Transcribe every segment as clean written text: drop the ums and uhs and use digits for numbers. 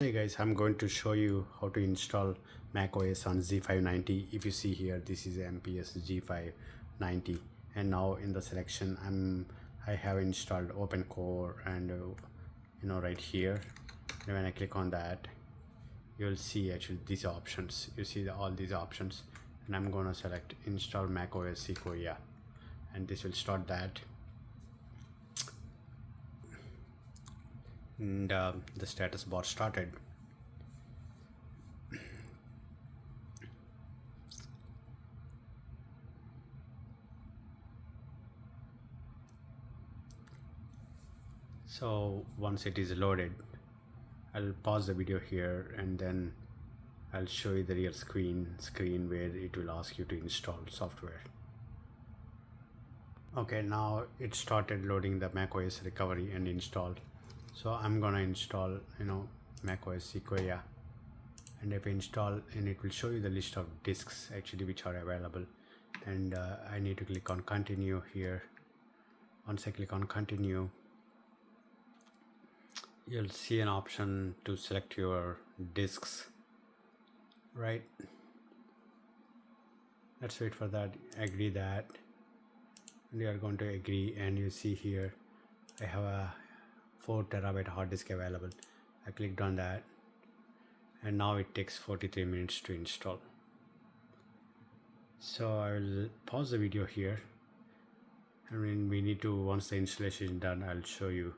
Hey guys, I'm going to show you how to install macOS on z590. If you see here, this is MPS z590, and now in the selection I have installed OpenCore, and right here. And when I click on that, you'll see actually these options. You see all these options, and I'm gonna select install macOS Sequoia, and this will start that. And the status bar started. So once it is loaded, I'll pause the video here and then I'll show you the real screen where it will ask you to install software. Okay, now it started loading the macOS recovery and install. So I'm gonna install macOS Sequoia, and if I install, and it will show you the list of disks actually which are available, and I need to click on continue here. Once I click on continue, you'll see an option to select your disks, right? Let's wait for that. Agree that, and you are going to agree, and you see here I have a 4 terabyte hard disk available. I clicked on that, and now it takes 43 minutes to install. So I will pause the video here. I mean, we need to, once the installation is done, I'll show you.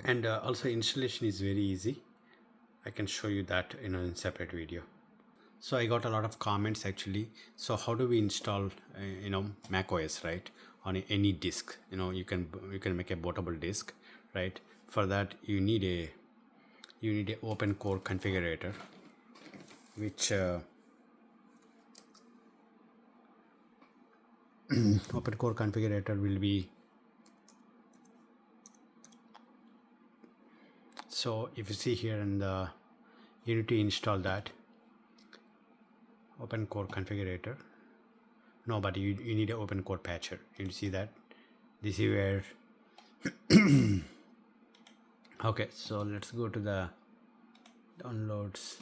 And also installation is very easy. I can show you that in separate video. So I got a lot of comments actually. So how do we install Mac OS, right, on any disk? You can make a bootable disk, right? For that you need a open core configurator, which open core configurator will be, so if you see here in the, you need to install that open core configurator. No, but you need an open core patcher. You see that this is where okay, so let's go to the downloads.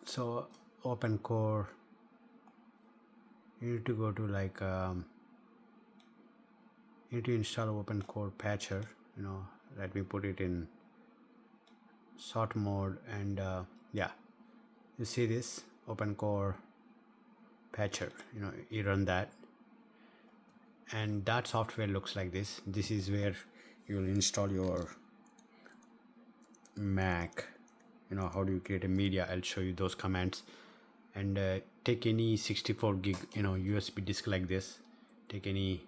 So open core, you need to go to like you need to install open core patcher. Let me put it in sort mode, and yeah, you see this open core patcher. You run that, and that software looks like this. This is where you will install your Mac. How do you create a media? I'll show you those commands. And take any 64 gig USB disk like this. Take any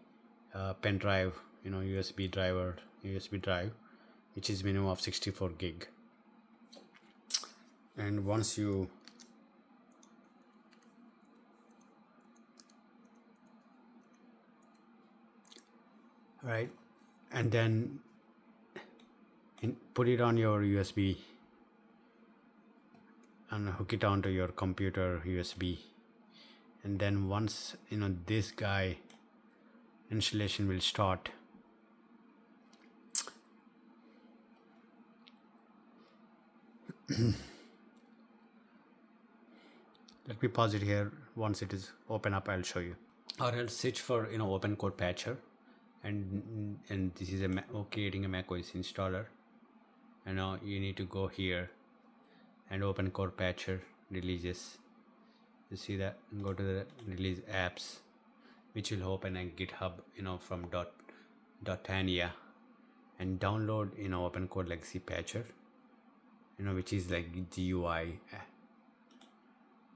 pen drive, USB drive, which is minimum of 64 gig. And once you right, and then put it on your USB and hook it onto your computer USB, and then once this guy installation will start. Let me pause it here. Once it is open up, I'll show you. Or else search for open core patcher, and this is creating a macOS installer. And now you need to go here and open core patcher releases. You see that? Go to the release apps, which will open a GitHub from .tania, and download open core legacy patcher, which is like GUI,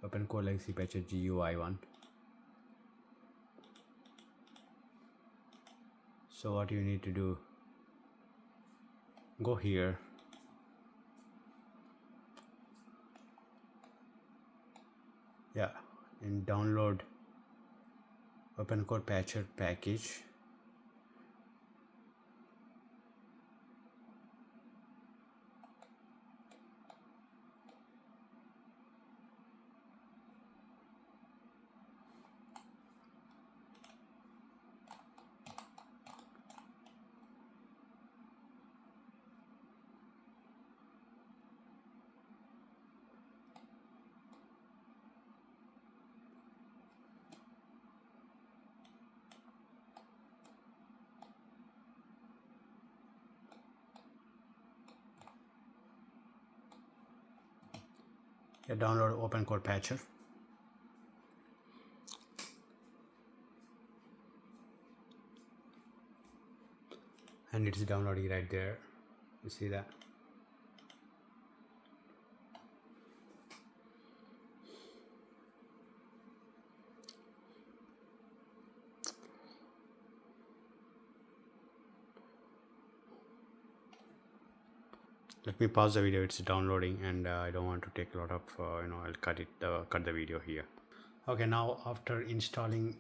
open core legacy patcher GUI one. So what you need to do, go here, yeah, and download open core patcher package. Yeah, download open code patcher. And it's downloading right there. You see that? Let me pause the video. It's downloading, and I don't want to take a lot of I'll cut the video here. Okay, now after installing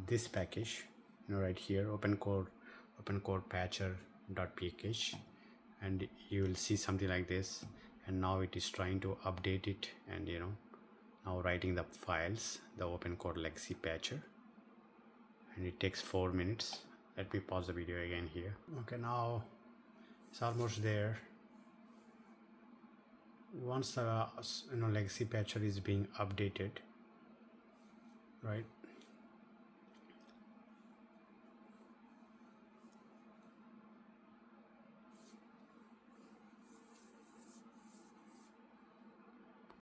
this package, right here, open code patcher.pkh, and you will see something like this. And now it is trying to update it, and now writing the files, the open code legacy patcher, and it takes 4 minutes. Let me pause the video again here. Okay, now it's almost there. Once the legacy patcher is being updated, right,